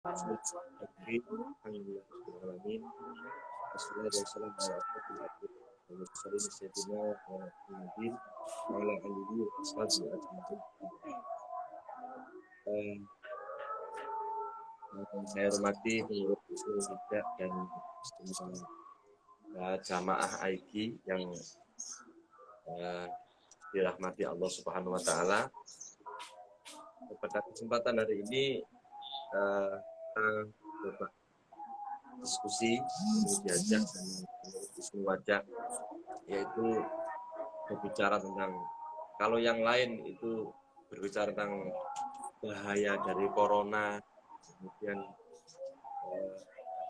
Alhamdulillahirobbilalamin. Wassalatu wassalamu ala asyrofil mursalin sayyidina Muhammadin wa ala alihi wa sahbihi ajma'in. Saya hormati pengurus Hijab dan jamaah AIG yang dirahmati Allah Subhanahu wa taala. Pada kesempatan hari ini kita coba diskusi diajak dan diskusi wajah, yaitu berbicara tentang, kalau yang lain itu berbicara tentang bahaya dari corona, kemudian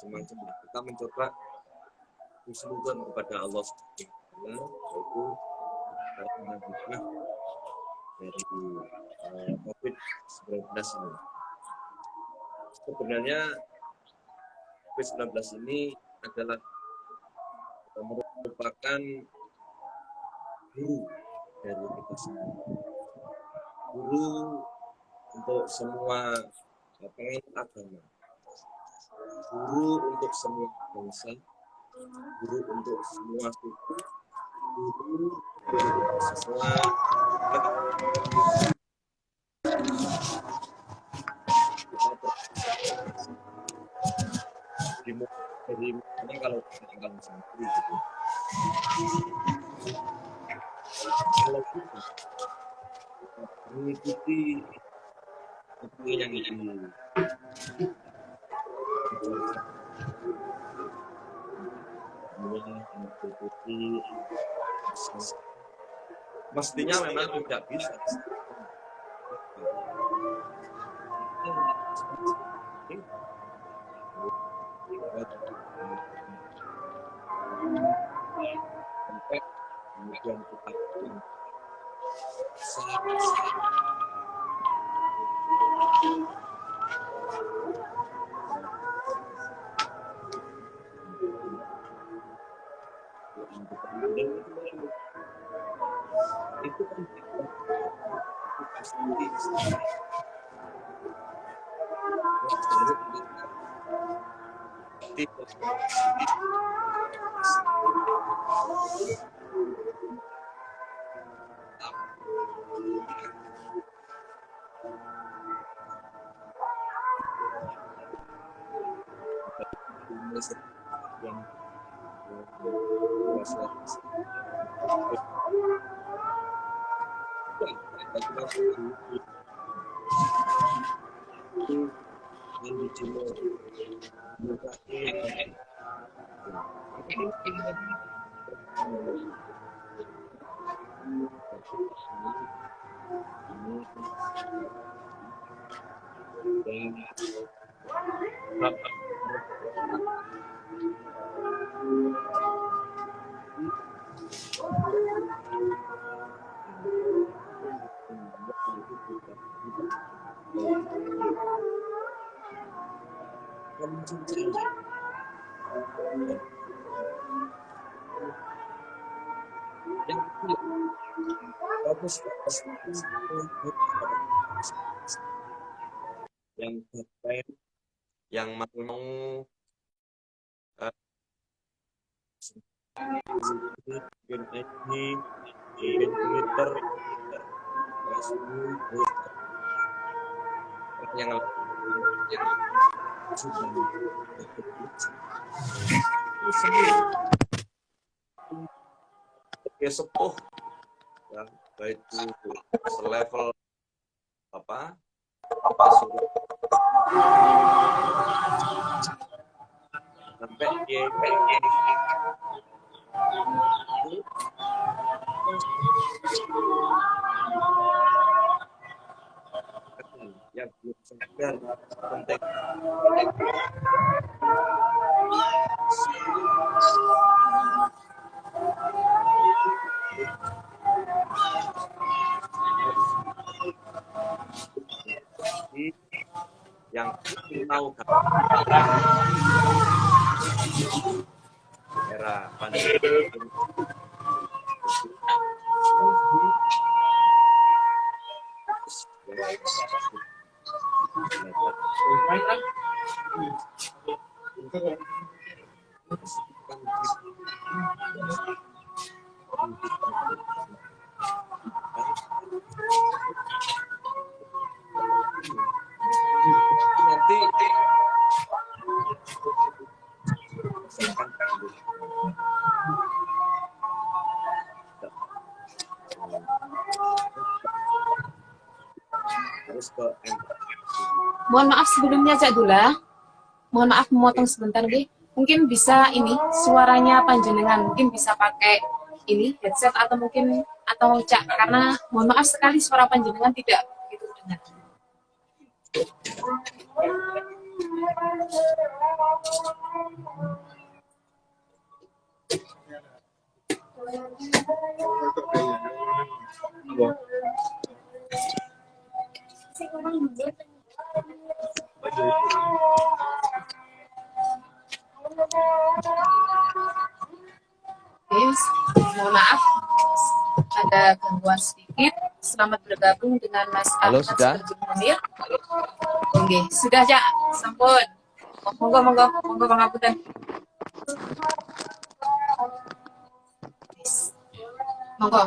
macam-macam, kita mencoba husnudzon kepada Allah Subhanahu wa taala, yaitu dari COVID-19 ini. Sebenarnya COVID-19 ini adalah merupakan guru dari kita semua. Guru untuk semua penganut agama. Guru untuk semua bangsa. Guru untuk semua suku. Guru untuk semua dari mana kalau kita santri gitu. Kalau kita mengikuti apa yang mengikuti mestinya memang tidak bisa. Sampai kemudian kita itu kan yang terbaik, yang mau Twitter yang sepuh ya, baik itu selevel apa sampai yang belum sadar penting yang tahu era pandemi Nanti harus ke M. Mohon maaf sebelumnya Cak Dula. Mohon maaf memotong sebentar nggih. Mungkin bisa ini suaranya panjenengan mungkin bisa pakai ini headset atau mungkin atau Cak, karena mohon maaf sekali suara panjenengan tidak begitu dengar. Yes, mohon maaf ada gangguan sedikit. Selamat bergabung dengan Mas Halo, Ahmad sudah? Munir. Oke, sudah Cak, sampun. Monggo pangapunten. Monggo.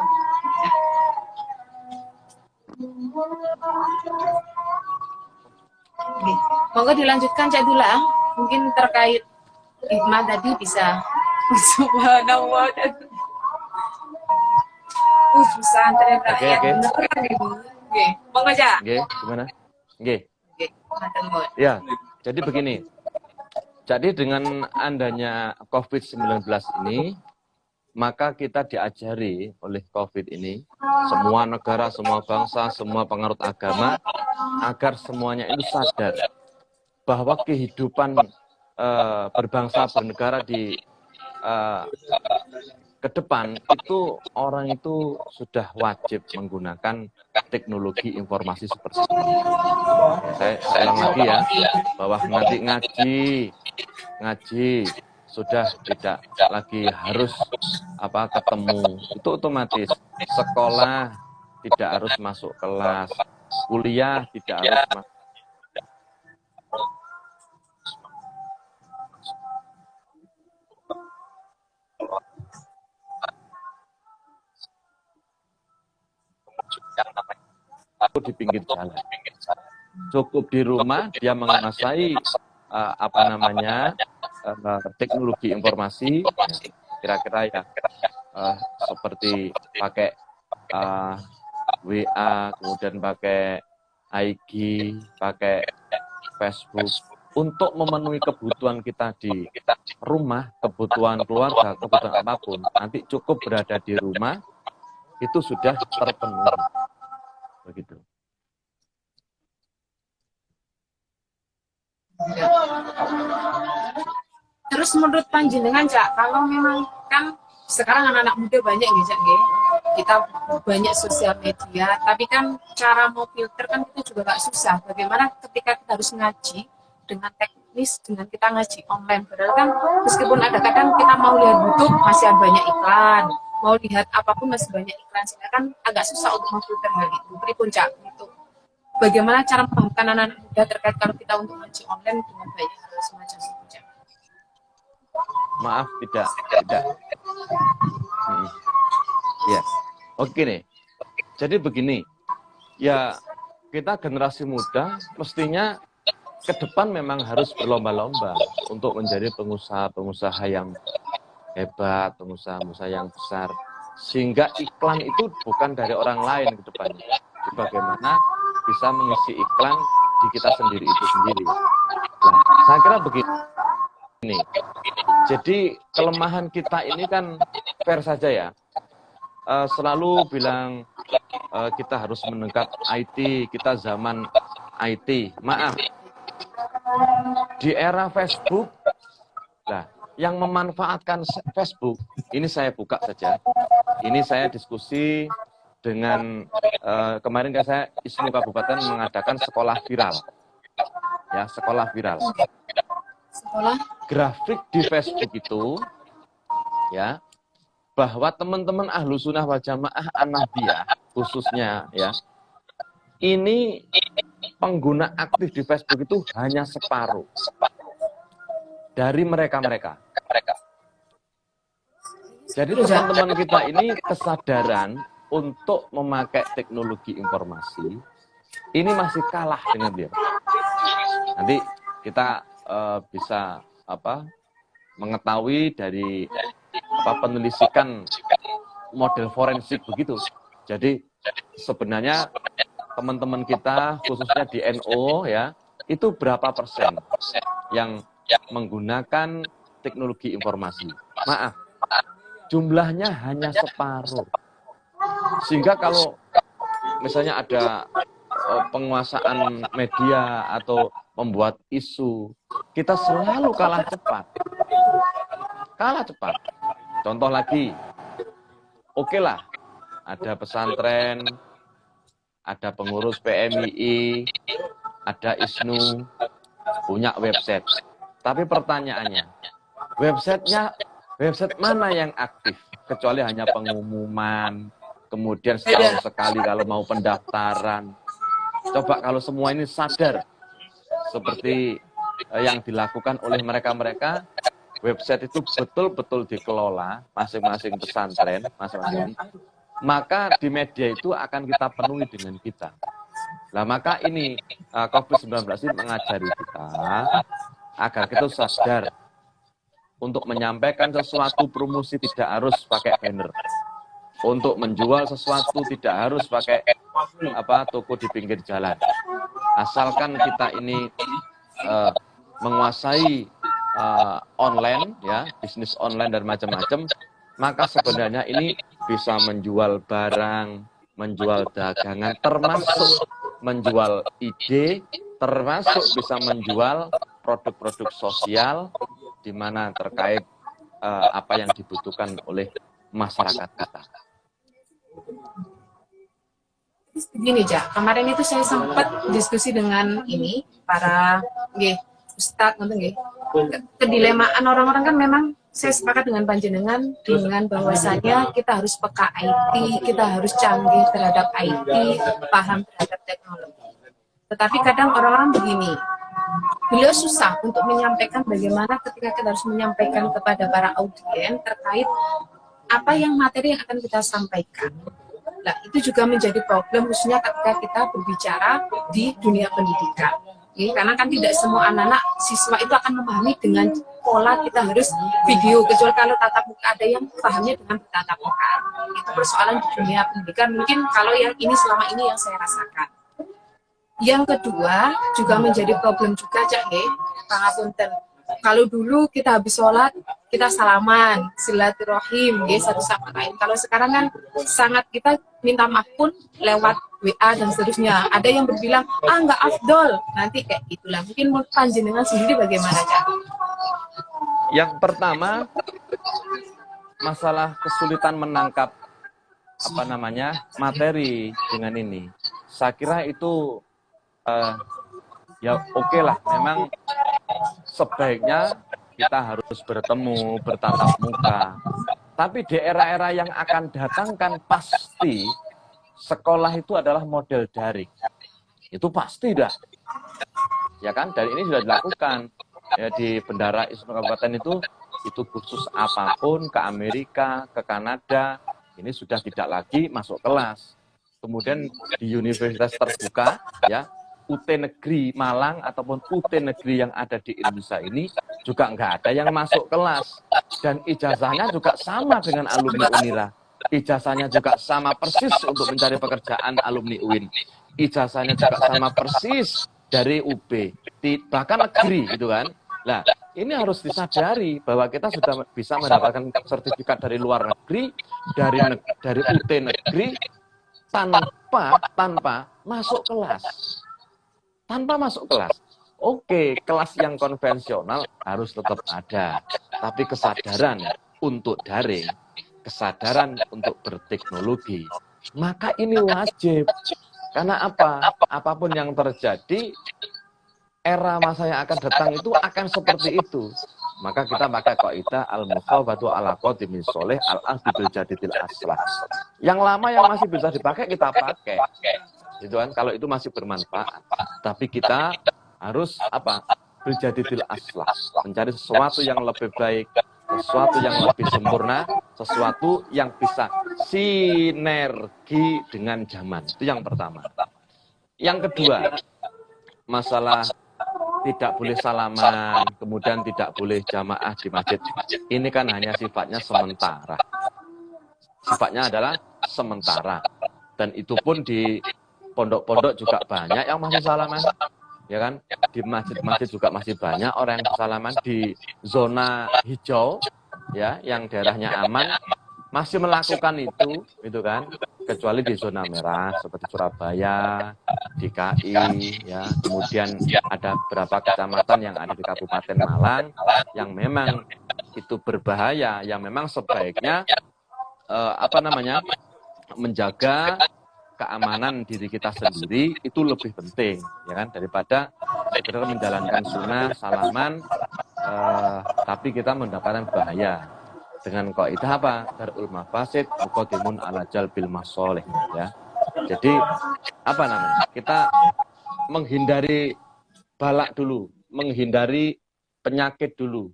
Oke. Monggo dilanjutkan Cak Dula. Mungkin terkait hikmah tadi bisa. Subhanallah. Pesantren rakyat. Oke. Monggo Cak. Oke, gimana? Oke. Oke, matur nuwun. Ya, jadi begini. Jadi dengan adanya COVID-19 ini, maka kita diajari oleh COVID ini, semua negara, semua bangsa, semua penganut agama, agar semuanya itu sadar bahwa kehidupan berbangsa, bernegara di ke depan itu orang itu sudah wajib menggunakan teknologi informasi seperti ini. Saya ulang lagi ya, bahwa nanti ngaji sudah tidak lagi harus ketemu, itu otomatis. Sekolah tidak harus masuk kelas, kuliah tidak harus masuk. Di pinggir jalan, cukup di rumah dia menguasai teknologi informasi, kira-kira ya seperti pakai WA, kemudian pakai IG, pakai Facebook untuk memenuhi kebutuhan kita di rumah, kebutuhan keluarga, kebutuhan apapun. Nanti cukup berada di rumah itu sudah terpenuhi. Begitu. Terus menurut panjenengan Cak, kalau memang kan sekarang anak-anak muda banyak ya Cak, kita banyak sosial media, tapi kan cara mau filter kan itu juga gak susah. Bagaimana ketika kita harus ngaji dengan teknis, dengan kita ngaji online, padahal kan meskipun ada kadang kita mau lihat YouTube masih ada banyak iklan, mau lihat apapun masih banyak iklan, sehingga kan agak susah untuk memfilter hal itu. Pripun Cak, itu bagaimana cara memahami anak-anak muda terkait kalau kita untuk ngaji online dengan banyak hal semacam itu Cak? Maaf, tidak. Ya, oke nih. Jadi begini, ya kita generasi muda mestinya ke depan memang harus berlomba-lomba untuk menjadi pengusaha-pengusaha yang hebat, pengusaha-pengusaha yang besar. Sehingga iklan itu bukan dari orang lain ke depannya. Bagaimana bisa mengisi iklan di kita sendiri itu sendiri. Nah, saya kira begini. Jadi kelemahan kita ini kan fair saja ya. Selalu bilang kita harus mendekat IT, kita zaman IT. Maaf, di era Facebook, nah, yang memanfaatkan Facebook, ini saya buka saja. Ini saya diskusi dengan kemarin kan saya ISMU Kabupaten mengadakan sekolah viral. Ya, sekolah viral. Sekolah Grafik di Facebook itu, ya, bahwa teman-teman ahlu sunnah wal jamaah an-nahdiyah khususnya, ya, ini pengguna aktif di Facebook itu hanya separuh dari mereka-mereka. Jadi teman-teman kita ini kesadaran untuk memakai teknologi informasi ini masih kalah dengan dia. Nanti kita bisa mengetahui dari penelusuran model forensik begitu. Jadi sebenarnya teman-teman kita khususnya di NO ya, itu berapa persen yang menggunakan teknologi informasi? Maaf, jumlahnya hanya separuh. Sehingga kalau misalnya ada penguasaan media atau membuat isu, kita selalu kalah cepat. Kalah cepat. Contoh lagi, oke lah, ada pesantren, ada pengurus PMII, ada ISNU, punya website. Tapi pertanyaannya, website mana yang aktif? Kecuali hanya pengumuman, kemudian setahun sekali kalau mau pendaftaran. Coba kalau semua ini sadar, seperti yang dilakukan oleh mereka-mereka, website itu betul-betul dikelola masing-masing pesantren, masing-masing, maka di media itu akan kita penuhi dengan kita. Nah, maka ini COVID-19 ini mengajari kita agar kita sadar untuk menyampaikan sesuatu promosi tidak harus pakai banner. Untuk menjual sesuatu tidak harus pakai toko di pinggir jalan. Asalkan kita ini menguasai online ya, bisnis online dan macam-macam, maka sebenarnya ini bisa menjual barang, menjual dagangan, termasuk menjual ide, termasuk bisa menjual produk-produk sosial di mana terkait apa yang dibutuhkan oleh masyarakat kita. Begini, Jak, kemarin itu saya sempat diskusi dengan ini para Ustadz, kedilemaan orang-orang kan memang saya sepakat dengan panjenengan dengan bahwasanya kita harus peka IT, kita harus canggih terhadap IT, paham terhadap teknologi. Tetapi kadang orang-orang begini, beliau susah untuk menyampaikan bagaimana ketika kita harus menyampaikan kepada para audien terkait apa yang materi yang akan kita sampaikan. Nah, itu juga menjadi problem khususnya ketika kita berbicara di dunia pendidikan. Ya, karena kan tidak semua anak-anak siswa itu akan memahami dengan pola kita harus video, kecuali kalau tatap muka ada yang pahamnya dengan tatap muka. Itu persoalan di dunia pendidikan. Mungkin kalau yang ini selama ini yang saya rasakan. Yang kedua juga menjadi problem juga, Cak, pangapunten. Kalau dulu kita habis sholat, kita salaman, silaturahim, satu sama lain. Kalau sekarang kan sangat kita minta maaf pun lewat WA dan seterusnya. Ada yang berbilang, nggak afdol. Nanti kayak gitulah. Mungkin panjenengan sendiri bagaimana, Cak? Yang pertama, masalah kesulitan menangkap materi dengan ini. Saya kira itu ya oke lah. Memang sebaiknya kita harus bertemu, bertatap muka. Tapi di era-era yang akan datang kan pasti sekolah itu adalah model daring. Itu pasti dah. Ya kan, dan ini sudah dilakukan. Ya, di Bendara Islam Kabupaten itu khusus apapun ke Amerika, ke Kanada, ini sudah tidak lagi masuk kelas. Kemudian di universitas terbuka, ya, UT Negeri Malang ataupun UT Negeri yang ada di Indonesia ini juga nggak ada yang masuk kelas. Dan ijazahnya juga sama dengan alumni UNIRA. Ijazahnya juga sama persis untuk mencari pekerjaan alumni UIN. Ijazahnya juga sama persis dari UB, bahkan negeri gitu kan. Nah, ini harus disadari bahwa kita sudah bisa mendapatkan sertifikat dari luar negeri, dari UT Negeri, tanpa masuk kelas. Tanpa masuk kelas. Oke, kelas yang konvensional harus tetap ada. Tapi kesadaran untuk daring, kesadaran untuk berteknologi, maka ini wajib. Karena apa? Apapun yang terjadi, era masa yang akan datang itu akan seperti itu. Maka kita pakai kaidah al-mukhafatu ala qadimi sholih al-ahdi bil jadidil aslah. Yang lama yang masih bisa dipakai kita pakai. gitu kan. Kalau itu masih bermanfaat, tapi kita harus apa? Berjadidil aslah, mencari sesuatu yang lebih baik, sesuatu yang lebih sempurna, sesuatu yang bisa sinergi dengan zaman. Itu yang pertama. Yang kedua, masalah tidak boleh salaman, kemudian tidak boleh jamaah di masjid. Ini kan hanya sifatnya sementara. Sifatnya adalah sementara. Dan itu pun di pondok-pondok juga banyak yang masih salaman. Ya kan? Di masjid-masjid juga masih banyak orang yang salaman. Di zona hijau, ya, yang daerahnya aman, masih melakukan itu kan. Kecuali di zona merah seperti Surabaya, DKI, ya, kemudian ada beberapa kecamatan yang ada di Kabupaten Malang yang memang itu berbahaya, yang memang sebaiknya menjaga keamanan diri kita sendiri itu lebih penting, ya kan, daripada sekedar menjalankan sunnah salaman tapi kita mendapatkan bahaya. Dengan kaidah apa? Darul mafasid muqaddimun ala jalbil masolih, ya. Jadi apa namanya? Kita menghindari balak dulu, menghindari penyakit dulu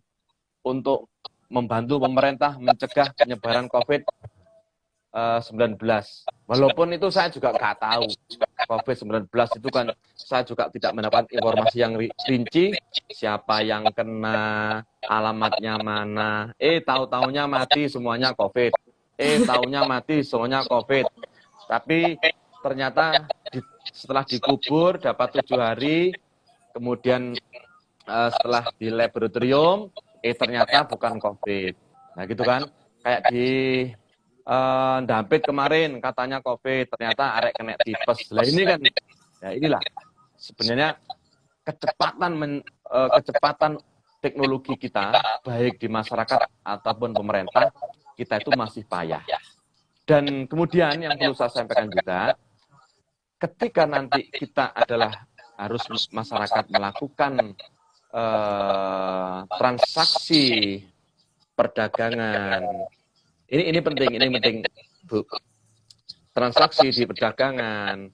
untuk membantu pemerintah mencegah penyebaran COVID-19. Walaupun itu saya juga nggak tahu COVID-19 itu kan saya juga tidak mendapatkan informasi yang rinci, siapa yang kena, alamatnya mana, tahu-taunya mati semuanya COVID, tahunya mati semuanya COVID. Tapi ternyata setelah dikubur dapat 7 hari, kemudian setelah di laboratorium, ternyata bukan COVID. Nah gitu kan, kayak di Dampit kemarin katanya COVID, ternyata arek kena tipes. Lah ini kan, ya inilah sebenarnya kecepatan teknologi kita, baik di masyarakat ataupun pemerintah, kita itu masih payah. Dan kemudian yang perlu saya sampaikan juga, ketika nanti kita harus masyarakat melakukan transaksi perdagangan, ini penting Bu. Transaksi di perdagangan,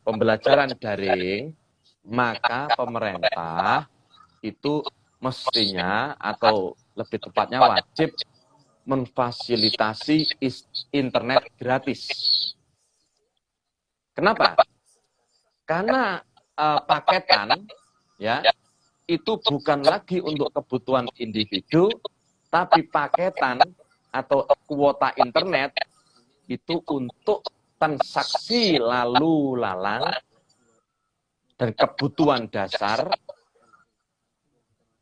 pembelajaran daring, maka pemerintah itu mestinya atau lebih tepatnya wajib memfasilitasi internet gratis. Kenapa? Karena paketan, ya, itu bukan lagi untuk kebutuhan individu, tapi paketan atau kuota internet itu untuk transaksi lalu lalang dan kebutuhan dasar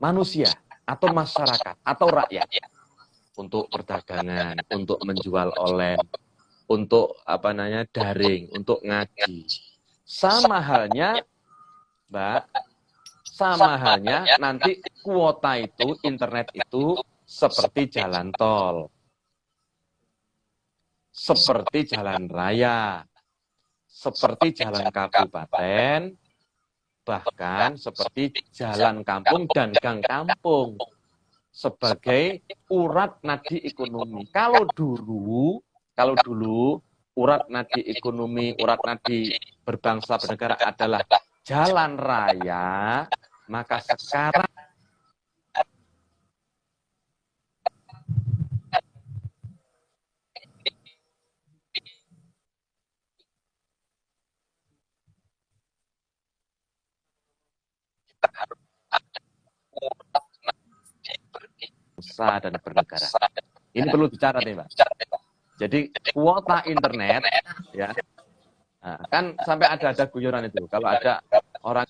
manusia atau masyarakat atau rakyat, untuk perdagangan, untuk menjual online, untuk daring, untuk ngaji. Sama halnya, Mbak, sama halnya nanti kuota itu, internet itu seperti jalan tol, seperti jalan raya, seperti jalan kabupaten, bahkan seperti jalan kampung dan gang kampung, sebagai urat nadi ekonomi. Kalau dulu urat nadi ekonomi, urat nadi berbangsa bernegara adalah jalan raya, maka sekarang bangsa dan bernegara. Ini perlu bicara nih, Mbak. Jadi kuota internet, ya, nah, kan sampai ada guyonan itu. Kalau ada orang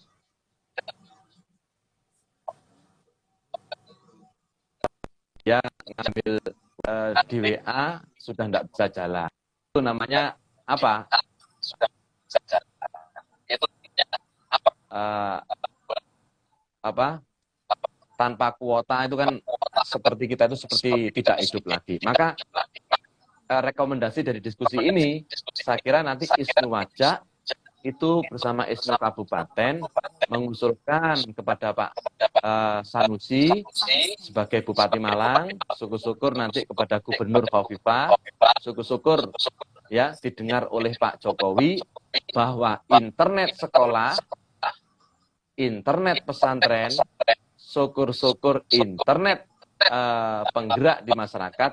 dia ngambil di WA sudah tidak bisa jalan, itu namanya apa? Tanpa kuota itu kan seperti kita itu seperti tidak hidup lagi. Maka rekomendasi dari diskusi ini, saya kira nanti Isnu Wajak itu bersama Isnu Kabupaten mengusulkan kepada Pak Sanusi sebagai Bupati Malang, syukur-syukur nanti kepada Gubernur Khofifah, syukur-syukur ya didengar oleh Pak Jokowi bahwa internet sekolah, internet pesantren, syukur-syukur internet penggerak di masyarakat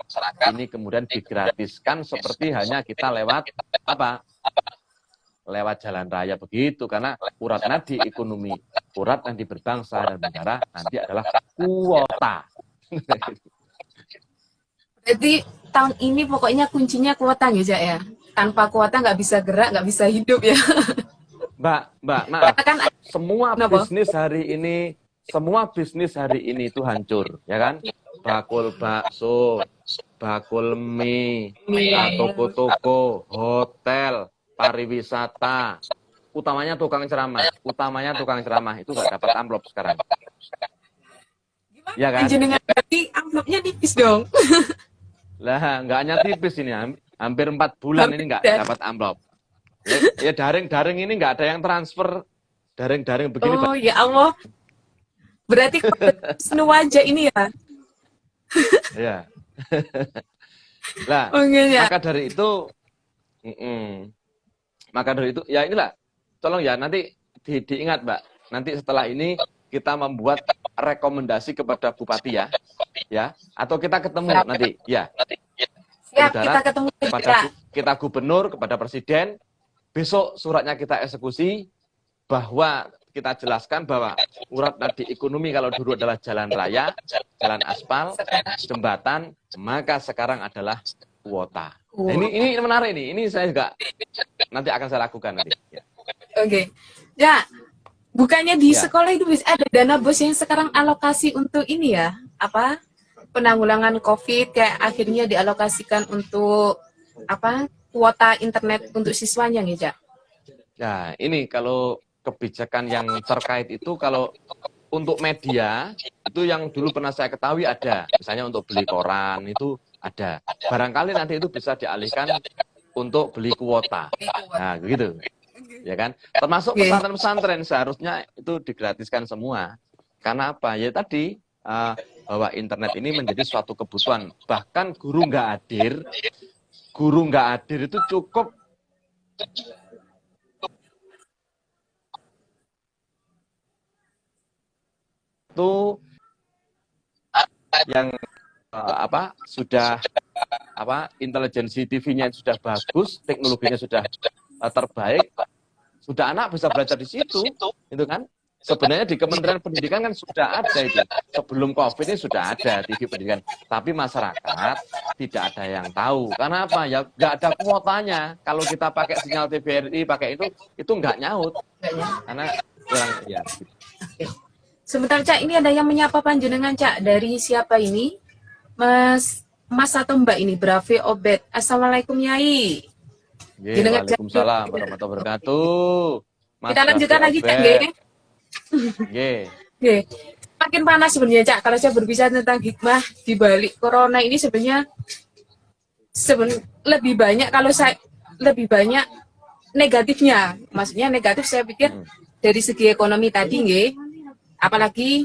ini kemudian digratiskan seperti hanya kita lewat apa? Lewat jalan raya begitu, karena urat nadi ekonomi, urat nadi berbangsa dan negara nanti adalah kuota. Berarti tahun ini pokoknya kuncinya kuota ya, Cak ya. Tanpa kuota nggak bisa gerak, nggak bisa hidup ya. Mbak, maaf. Kan Semua kenapa? bisnis hari ini itu hancur, ya kan? Bakul bakso, bakul mie, toko-toko, hotel, pariwisata, utamanya tukang ceramah itu nggak dapat amplop sekarang. Ya kan? Jenengan berarti amplopnya tipis dong. Lah, nggak hanya tipis ini, hampir 4 bulan ini nggak dapat amplop. Ya daring ini nggak ada yang transfer, daring begini. Oh ya Allah. Berarti semua aja ini ya. Ya. Lah, Ya. maka dari itu, ya inilah, tolong ya nanti diingat Mbak, nanti setelah ini kita membuat rekomendasi kepada Bupati ya, atau kita ketemu nanti, ya. Siap, Saudara, kita ketemu kepada kita gubernur, kepada presiden, besok suratnya kita eksekusi bahwa kita jelaskan bahwa urat nadi ekonomi kalau dulu adalah jalan raya, jalan aspal, jembatan, maka sekarang adalah kuota. Nah, ini menarik nih. Ini saya juga nanti akan saya lakukan nanti. Ya. Oke. Ya, bukannya di sekolah itu bisa ada dana bos yang sekarang alokasi untuk ini ya, apa? Penanggulangan COVID kayak akhirnya dialokasikan untuk apa? Kuota internet untuk siswanya nih, Cak. Nah, ini kalau kebijakan yang terkait itu, kalau untuk media itu yang dulu pernah saya ketahui ada, misalnya untuk beli koran itu ada. Barangkali nanti itu bisa dialihkan untuk beli kuota. Nah, gitu. Ya kan? Termasuk pesantren-pesantren seharusnya itu digratiskan semua. Karena apa? Ya tadi bahwa internet ini menjadi suatu kebutuhan. Bahkan guru nggak hadir itu cukup itu yang sudah intelijensi TV-nya sudah bagus, teknologinya sudah terbaik, sudah anak bisa belajar di situ, itu kan? Sebenarnya di Kementerian Pendidikan kan sudah ada itu, sebelum COVID ini sudah ada TV pendidikan, tapi masyarakat tidak ada yang tahu. Karena apa? Ya nggak ada kuotanya. Kalau kita pakai sinyal TVRI, pakai itu nggak nyaut, karena kurang ya. Sebentar Cak, ini ada yang menyapa panjenengan Cak, dari siapa ini? Mas atau Mbak ini, Brave Obed. Assalamualaikum Yai. Waalaikumsalam warahmatullahi wabarakatuh. Kita lanjutkan lagi Cak, nggih. Nggih. Makin panas sebenarnya Cak, kalau saya berbicara tentang hikmah di balik corona ini sebenarnya lebih banyak, kalau saya lebih banyak negatifnya. Maksudnya negatif saya pikir dari segi ekonomi tadi nggih. Apalagi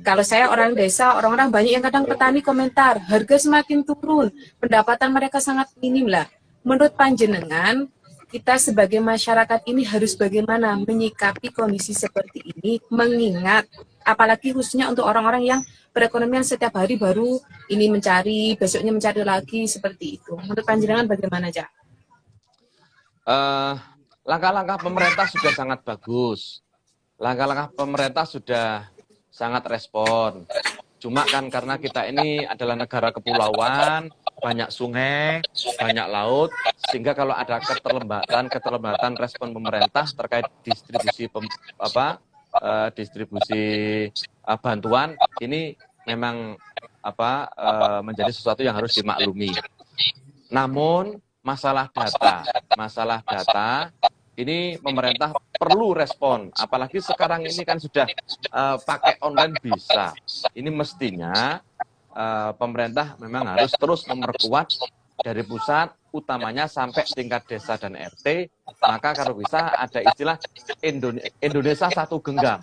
kalau saya orang desa, orang-orang banyak yang kadang petani komentar, harga semakin turun, pendapatan mereka sangat minim lah. Menurut panjenengan, kita sebagai masyarakat ini harus bagaimana menyikapi kondisi seperti ini, mengingat, apalagi khususnya untuk orang-orang yang perekonomian setiap hari baru ini mencari, besoknya mencari lagi, seperti itu. Menurut panjenengan bagaimana, Cak? Langkah-langkah pemerintah sudah sangat bagus. Langkah-langkah pemerintah sudah sangat respon. Cuma kan karena kita ini adalah negara kepulauan, banyak sungai, banyak laut, sehingga kalau ada keterlambatan respon pemerintah terkait distribusi bantuan, ini memang menjadi sesuatu yang harus dimaklumi. Namun masalah data ini pemerintah perlu respon, apalagi sekarang ini kan sudah pakai online bisa. Ini mestinya pemerintah memang harus terus memperkuat dari pusat, utamanya sampai tingkat desa dan RT. Maka kalau bisa ada istilah Indonesia satu genggam.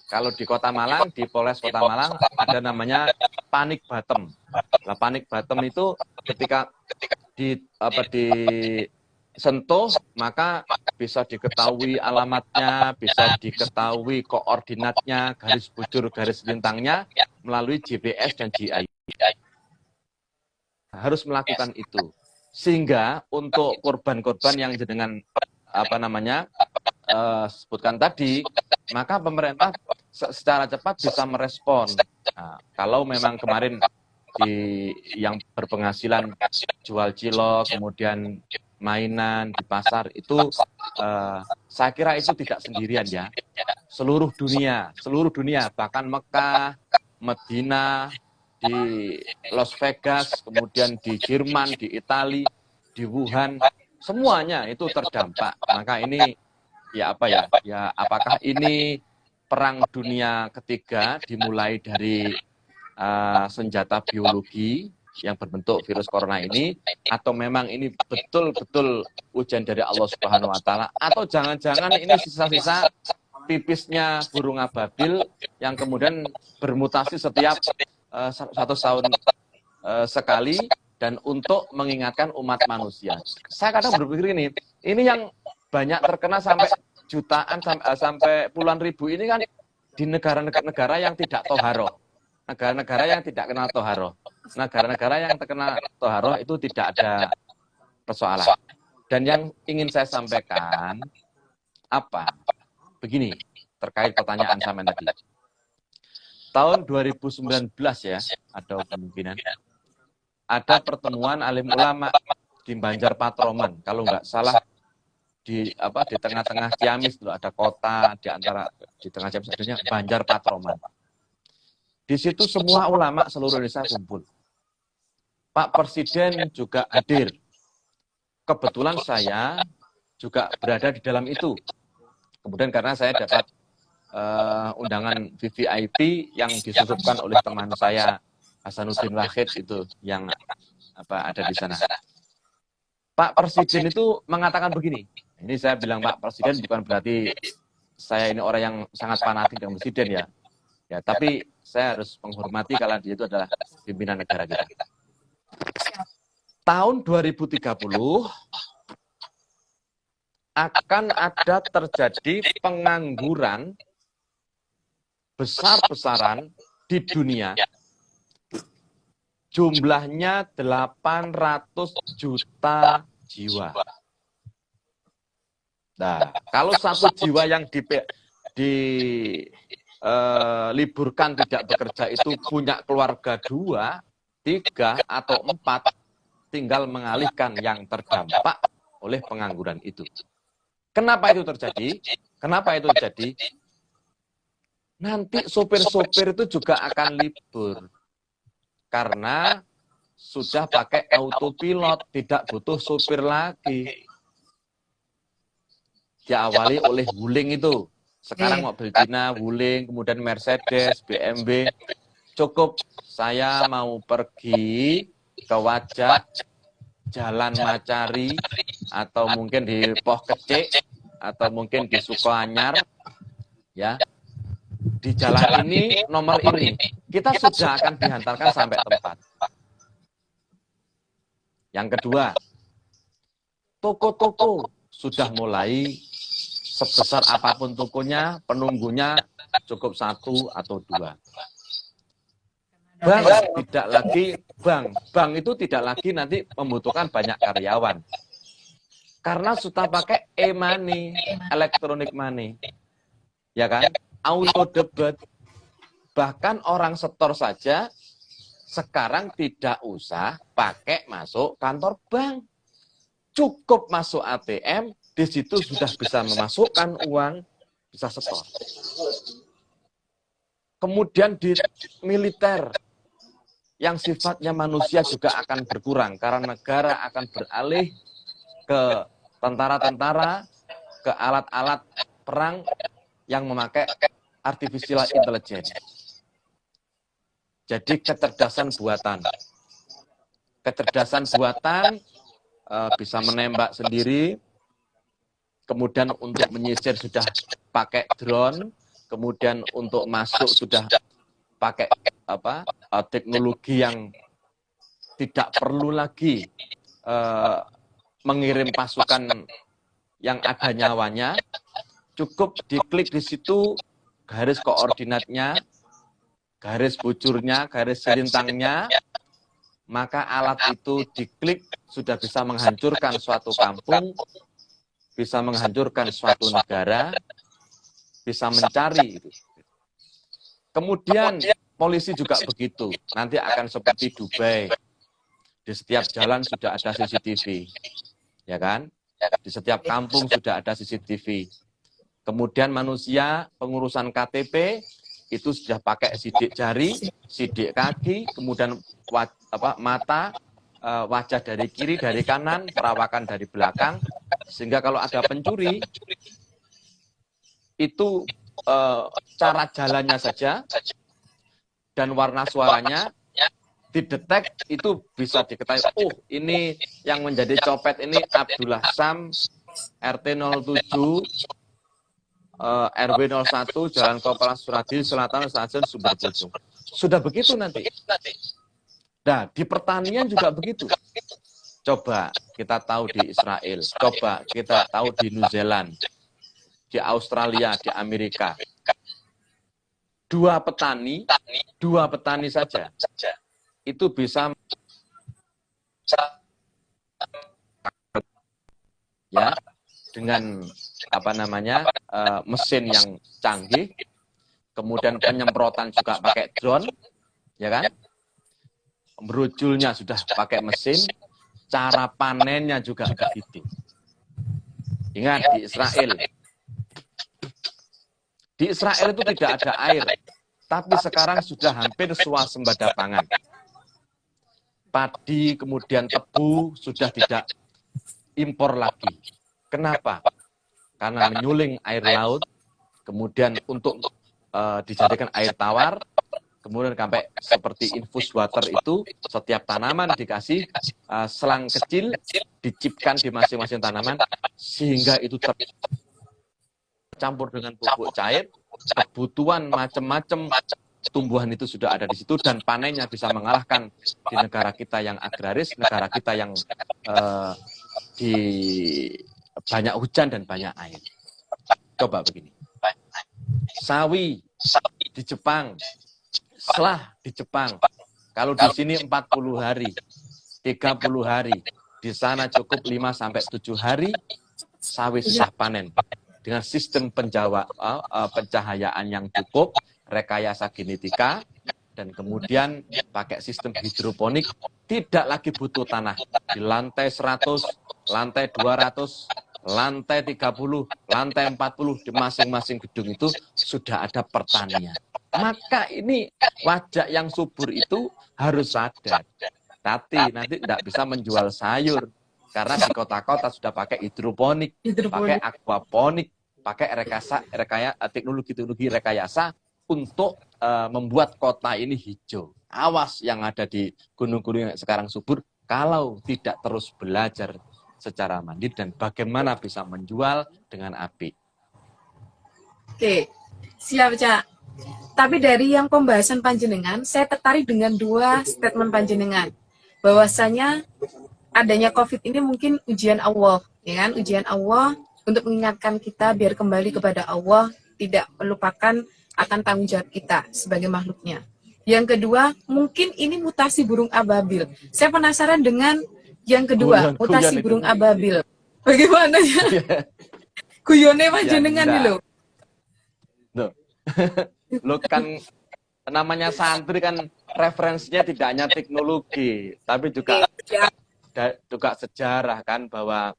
Kalau di Kota Malang, di Polres Kota Malang ada namanya panic button. Nah, panic button itu ketika sentuh, maka bisa diketahui alamatnya, bisa diketahui koordinatnya, garis bujur, garis lintangnya melalui GPS dan GIS. Harus melakukan itu. Sehingga untuk korban-korban yang dengan sebutkan tadi, maka pemerintah secara cepat bisa merespon. Nah, kalau memang kemarin yang berpenghasilan jual cilok, kemudian mainan di pasar itu, saya kira itu tidak sendirian ya. Seluruh dunia, bahkan Mekah, Medina, di Las Vegas, kemudian di Jerman, di Italia, di Wuhan, semuanya itu terdampak. Maka ini apakah ini perang dunia ketiga dimulai dari senjata biologi yang berbentuk virus corona ini, atau memang ini betul-betul ujian dari Allah Subhanahu wa taala, atau jangan-jangan ini sisa-sisa pipisnya burung ababil yang kemudian bermutasi setiap 1 tahun sekali dan untuk mengingatkan umat manusia. Saya kadang berpikir ini yang banyak terkena sampai jutaan sampai puluhan ribu ini kan di negara-negara yang tidak toharoh. Negara-negara yang tidak kenal toharoh. Negara-negara yang terkena toharoh itu tidak ada persoalan. Dan yang ingin saya sampaikan, begini, terkait pertanyaan sampean tadi. Tahun 2019 ya, ada kemungkinan, ada pertemuan alim ulama di Banjar Patroman, kalau nggak salah di tengah-tengah Ciamis dulu ada kota di tengah Ciamis adanya Banjar Patroman. Di situ semua ulama seluruh Indonesia kumpul. Pak Presiden juga hadir. Kebetulan saya juga berada di dalam itu. Kemudian karena saya dapat undangan VVIP yang disusupkan oleh teman saya Hasanuddin Wahid itu yang ada di sana. Pak Presiden itu mengatakan begini. Ini saya bilang Pak Presiden bukan berarti saya ini orang yang sangat fanatik dengan Presiden ya. Ya, tapi saya harus menghormati kalau dia itu adalah pimpinan negara kita. Tahun 2030 akan ada terjadi pengangguran besar-besaran di dunia. Jumlahnya 800 juta jiwa. Nah, kalau 1 jiwa yang liburkan tidak bekerja itu punya keluarga 2, 3, atau 4, tinggal mengalihkan yang terdampak oleh pengangguran itu. Kenapa itu terjadi? Nanti sopir-sopir itu juga akan libur. Karena sudah pakai autopilot, tidak butuh sopir lagi. Diawali oleh Wuling itu. Sekarang mobil Cina, Wuling, kemudian Mercedes, BMW. Cukup saya mau pergi ke Wajak, Jalan Macari, atau mungkin di Poh Kecik, atau mungkin di Sukoanyar, ya. Di jalan ini, nomor ini, kita sudah akan dihantarkan sampai tempat. Yang kedua, toko-toko sudah mulai. Sebesar apapun tokonya, penunggunya cukup 1 atau 2. Bank itu tidak lagi nanti membutuhkan banyak karyawan. Karena sudah pakai e-money, electronic money. Ya kan? Auto debit. Bahkan orang setor saja sekarang tidak usah pakai masuk kantor bank. Cukup masuk ATM, di situ sudah bisa memasukkan uang, bisa setor. Kemudian di militer, yang sifatnya manusia juga akan berkurang, karena negara akan beralih ke tentara-tentara, ke alat-alat perang yang memakai artificial intelligence. Jadi kecerdasan buatan. Kecerdasan buatan bisa menembak sendiri, kemudian untuk menyisir sudah pakai drone, kemudian untuk masuk sudah pakai teknologi yang tidak perlu lagi mengirim pasukan yang ada nyawanya, cukup diklik di situ garis koordinatnya, garis bujurnya, garis selintangnya, maka alat itu diklik sudah bisa menghancurkan suatu kampung, bisa menghancurkan suatu negara, bisa mencari. Kemudian polisi juga begitu, nanti akan seperti Dubai. Di setiap jalan sudah ada CCTV, ya kan? Di setiap kampung sudah ada CCTV. Kemudian manusia, pengurusan KTP, itu sudah pakai sidik jari, sidik kaki, kemudian mata, wajah dari kiri, dari kanan, perawakan dari belakang, sehingga kalau ada pencuri, itu cara jalannya saja, dan warna suaranya, didetek, itu bisa diketahui, oh ini yang menjadi copet ini Abdullah Sam, RT 07, RW 01, Jalan Kepala Suradi, Selatan, Stasiun Sumberbojo. Sudah begitu nanti. Nah, di pertanian juga begitu. Coba kita tahu di Israel, coba kita tahu di New Zealand, di Australia, di Amerika. Dua petani saja, itu bisa ya dengan mesin yang canggih, kemudian penyemprotan juga pakai drone, ya kan? Berujulnya sudah pakai mesin, cara panennya juga begitu. Ingat di Israel itu tidak ada air, tapi sekarang sudah hampir swasembada pangan. Padi, kemudian tebu sudah tidak impor lagi. Kenapa? Karena menyuling air laut, kemudian untuk dijadikan air tawar, kemudian sampai seperti infus water itu, setiap tanaman dikasih selang kecil, dicipkan di masing-masing tanaman, sehingga itu tercampur dengan pupuk cair, kebutuhan macam-macam tumbuhan itu sudah ada di situ, dan panennya bisa mengalahkan di negara kita yang agraris, negara kita yang di banyak hujan dan banyak air. Coba begini. Sawi di Jepang, selah di Jepang. Kalau di sini 40 hari, 30 hari, di sana cukup 5-7 hari, sawi susah panen. Dengan sistem pencahayaan yang cukup, rekayasa genetika, dan kemudian pakai sistem hidroponik, tidak lagi butuh tanah. Di lantai 100, lantai 200, lantai 30, lantai 40, di masing-masing gedung itu sudah ada pertanian. Maka ini wajah yang subur itu harus sadar. Nanti tidak bisa menjual sayur. Karena di kota-kota sudah pakai hidroponik, pakai aquaponik, pakai teknologi rekayasa untuk membuat kota ini hijau. Awas yang ada di gunung-gunung yang sekarang subur, kalau tidak terus belajar secara mandiri dan bagaimana bisa menjual dengan apik. Oke, siap, Cak. Tapi dari yang pembahasan panjenengan, saya tertarik dengan dua statement panjenengan. Bahwasanya adanya COVID ini mungkin ujian Allah, ya kan? Ujian Allah untuk mengingatkan kita biar kembali kepada Allah, tidak melupakan akan tanggung jawab kita sebagai makhluknya. Yang kedua, mungkin ini mutasi burung ababil. Saya penasaran dengan yang kedua, mutasi burung ababil. Bagaimana ya? Guyone panjenengan nih lo. Lo kan namanya santri kan referensinya tidak hanya teknologi, tapi juga sejarah kan, bahwa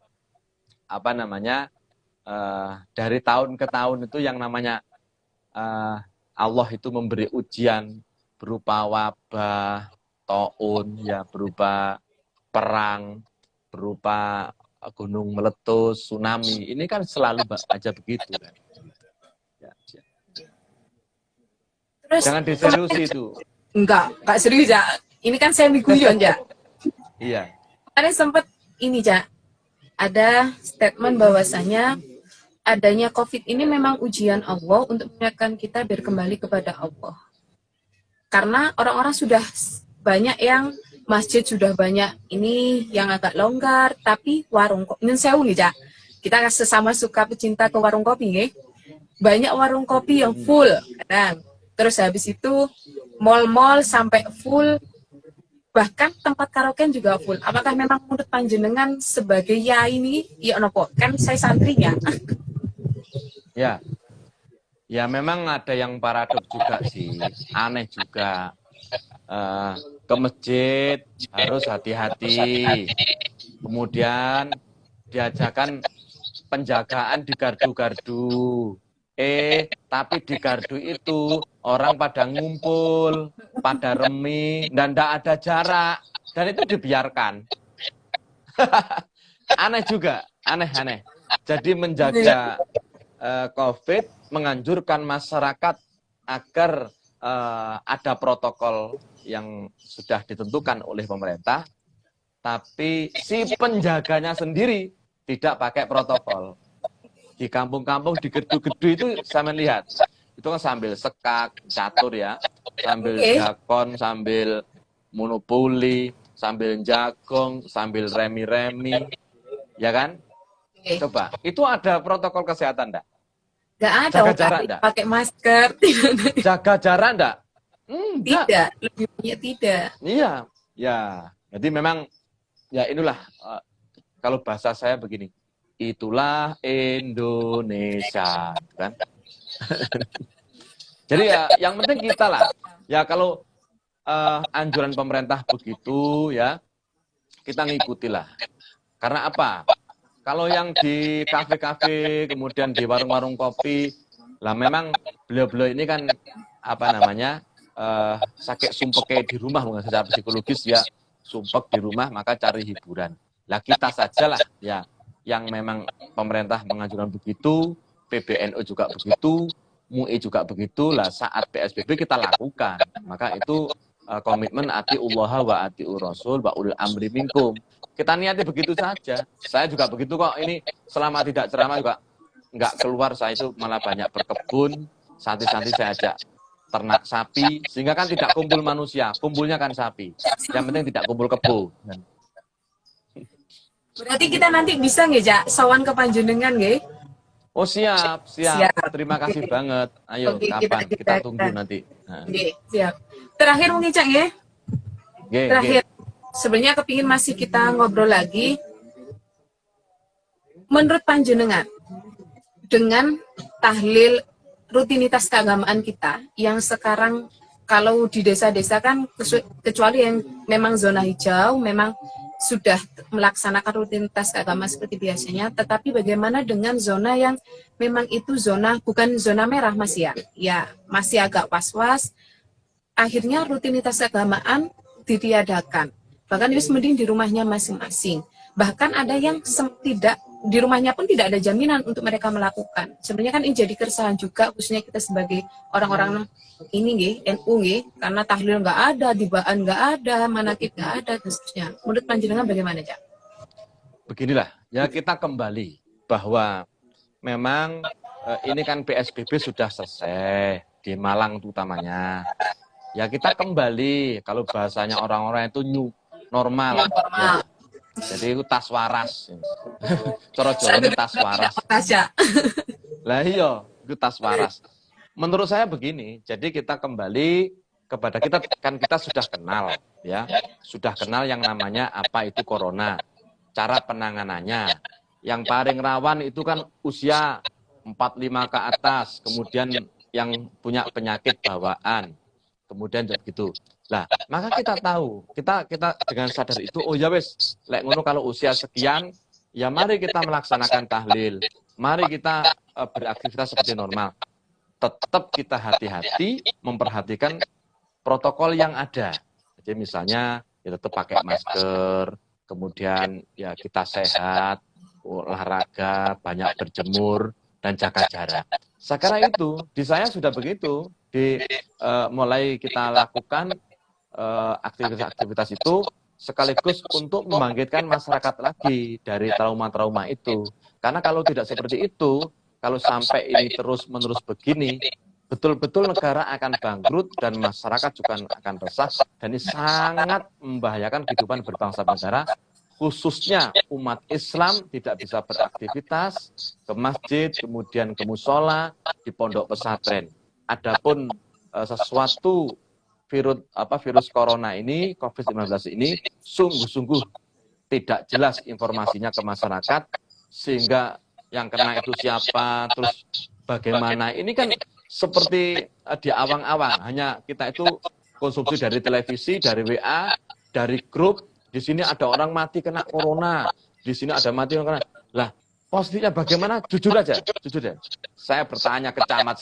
dari tahun ke tahun itu yang namanya Allah itu memberi ujian berupa wabah, taun, ya berupa perang, berupa gunung meletus, tsunami. Ini kan selalu aja begitu kan. Ya. Terus, jangan diseriusi itu. Enggak serius, ya. Ini kan semi guyon, ya. Iya. Ada sempat ini, Cak. Ada statement bahwasanya adanya COVID ini memang ujian Allah untuk mengingatkan kita biar kembali kepada Allah. Karena orang-orang sudah banyak yang masjid sudah banyak ini yang agak longgar, tapi warung kopi, ini sewu nih, Cak. Kita sesama suka pecinta ke warung kopi, nggih. Banyak warung kopi yang full, kadang. Terus habis itu mall-mall sampai full, bahkan tempat karaoke juga full. Apakah memang menurut panjenengan sebagai yai ini, ya nopo? Kan saya santrinya. Ya, ya memang ada yang paradoks juga sih, aneh juga. Ke masjid harus hati-hati. Kemudian diajakan penjagaan di gardu-gardu. Tapi di gardu itu orang pada ngumpul, pada remi, dan tidak ada jarak. Dan itu dibiarkan. Aneh juga, aneh-aneh. Jadi menjaga COVID menganjurkan masyarakat agar ada protokol yang sudah ditentukan oleh pemerintah, tapi si penjaganya sendiri tidak pakai protokol. Di kampung-kampung, di gedu-gedu itu saya melihat, itu kan sambil sekak, catur ya, sambil jakon, sambil monopoli, sambil jagong, sambil remi-remi, ya kan? Coba, itu ada protokol kesehatan enggak? Nggak ada, jaga jarak enggak? Pakai masker. Jaga jarak enggak? Tidak, lebih banyak tidak. Iya, ya. Jadi memang ya inilah kalau bahasa saya begini, itulah Indonesia, kan? Jadi ya yang penting kita lah. Ya kalau anjuran pemerintah begitu ya, kita ngikutilah. Karena apa? Kalau yang di kafe-kafe, kemudian di warung-warung kopi, lah memang beliau-beliau ini kan apa namanya? Sakit sumpek di rumah, secara psikologis ya sumpek di rumah, maka cari hiburan. Lah kita sajalah ya yang memang pemerintah menganjurkan begitu, PBNU juga begitu, MUI juga begitu. Lah saat PSBB kita lakukan, maka itu komitmen atiullah wa atiur rasul wa ulil amri minkum. Kita niati begitu saja. Saya juga begitu kok. Ini selama tidak ceramah juga nggak keluar, saya itu malah banyak berkebun, santai-santai saya ajak ternak sapi, sehingga kan tidak kumpul manusia, kumpulnya kan sapi. Yang penting tidak kumpul kebo. Berarti kita nanti bisa nggak, Cak, sawan ke panjenengan nggih? Oh siap. Terima kasih banget. Ayo, Oke, kapan? Kita tunggu nanti. Nah. Oke, siap. Terakhir mungkin, Cak, ya? Terakhir. Sebenarnya kepingin masih kita ngobrol lagi. Menurut panjenengan, dengan tahlil rutinitas keagamaan kita yang sekarang kalau di desa-desa kan, kecuali yang memang zona hijau, memang sudah melaksanakan rutinitas keagamaan seperti biasanya, tetapi bagaimana dengan zona yang memang itu zona, bukan zona merah masih ya masih agak was-was, akhirnya rutinitas keagamaan ditiadakan. Bahkan itu mending di rumahnya masing-masing. Bahkan ada yang tidak, di rumahnya pun tidak ada jaminan untuk mereka melakukan. Sebenarnya kan ini jadi keresahan juga, khususnya kita sebagai orang-orang ini nggih, NU nggih, karena tahlil nggak ada, dibaan nggak ada, manakib nggak ada, dan seterusnya. Menurut panjenengan bagaimana, Cak? Beginilah, ya kita kembali bahwa memang ini kan PSBB sudah selesai, di Malang utamanya. Ya kita kembali, kalau bahasanya orang-orang itu new normal. Ya. Jadi itu tas waras. Coro Jawa itu tas waras. Lah iya, itu tas waras. Menurut saya begini, jadi kita kembali kepada kita sudah kenal ya. Sudah kenal yang namanya apa itu corona. Cara penanganannya. Yang paling rawan itu kan usia 45 ke atas, kemudian yang punya penyakit bawaan. Kemudian begitu. Lah, maka kita tahu, kita dengan sadar itu, oh ya wes, lek ngono kalau usia sekian, ya mari kita melaksanakan tahlil. Mari kita beraktivitas seperti normal. Tetap kita hati-hati memperhatikan protokol yang ada. Jadi misalnya ya tetap pakai masker, kemudian ya kita sehat, olahraga, banyak berjemur, dan jaga jarak. Sekarang itu, di saya sudah begitu. Mulai kita lakukan aktivitas-aktivitas itu sekaligus untuk membangkitkan masyarakat lagi dari trauma-trauma itu. Karena kalau tidak seperti itu, kalau sampai ini terus-menerus begini, betul-betul negara akan bangkrut dan masyarakat juga akan resah, dan ini sangat membahayakan kehidupan berbangsa negara, khususnya umat Islam tidak bisa beraktivitas ke masjid, kemudian ke musola, di pondok pesantren. Adapun sesuatu virus corona ini, COVID-19 ini, sungguh-sungguh tidak jelas informasinya ke masyarakat, sehingga yang kena itu siapa, terus bagaimana. Ini kan seperti di awang-awang, hanya kita itu konsumsi dari televisi, dari WA, dari grup, di sini ada orang mati kena corona, di sini ada mati kena. Lah, positifnya bagaimana? Jujur aja, jujur deh. Saya bertanya ke camat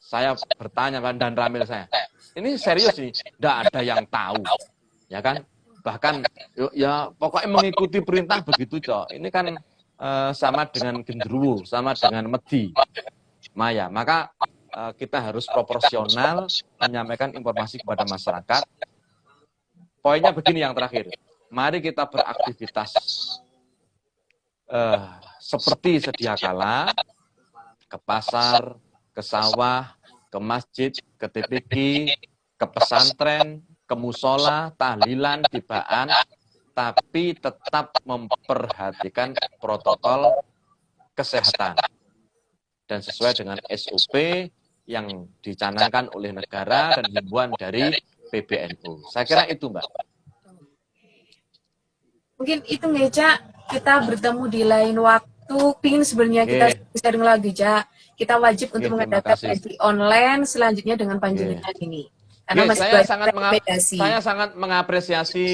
saya bertanya dan ramil saya. Ini serius nih, tidak ada yang tahu, ya kan? Bahkan ya pokoknya mengikuti perintah begitu, Cok. Ini kan sama dengan genderuwo, sama dengan medi, maya. Maka kita harus proporsional menyampaikan informasi kepada masyarakat. Poinnya begini yang terakhir, mari kita beraktivitas seperti sedia kala, ke pasar, ke sawah, ke masjid, ke TPQ, ke pesantren, ke musola, tahlilan, tibaan, tapi tetap memperhatikan protokol kesehatan dan sesuai dengan SOP yang dicanangkan oleh negara dan himbauan dari PBNU. Saya kira itu, Mbak. Mungkin itu Ngeja, kita bertemu di lain waktu. Pingin sebenarnya kita sharing lagi, Ja. Kita wajib untuk mengadakan kaji online selanjutnya dengan panjenengan ini. Karena masih saya sangat mengapresiasi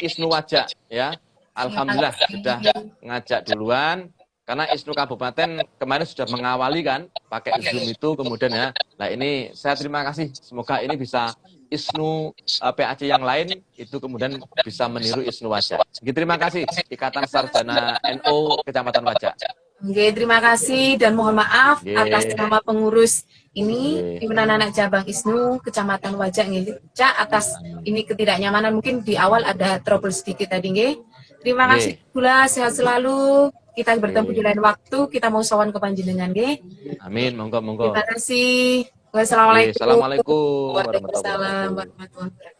Isnu Wajak, ya. Alhamdulillah sudah ngajak duluan. Karena Isnu Kabupaten kemarin sudah mengawali kan, pakai Zoom itu, kemudian ya. Nah ini saya terima kasih. Semoga ini bisa Isnu PAC yang lain itu kemudian bisa meniru Isnu Wajak. Terima kasih Ikatan Sarjana NU Kecamatan Wajak. Oke, terima kasih dan mohon maaf atas nama pengurus ini, pimpinan anak cabang Isnu Kecamatan Wajak Ngeja, atas ini ketidaknyamanan mungkin di awal ada trouble sedikit tadi nge. Terima kasih pula, sehat selalu. Kita bertemu di lain waktu, kita mau sowan ke panjenengan nge. Amin, monggo. Terima kasih. Wassalamualaikum Assalamualaikum warahmatullahi wabarakatuh.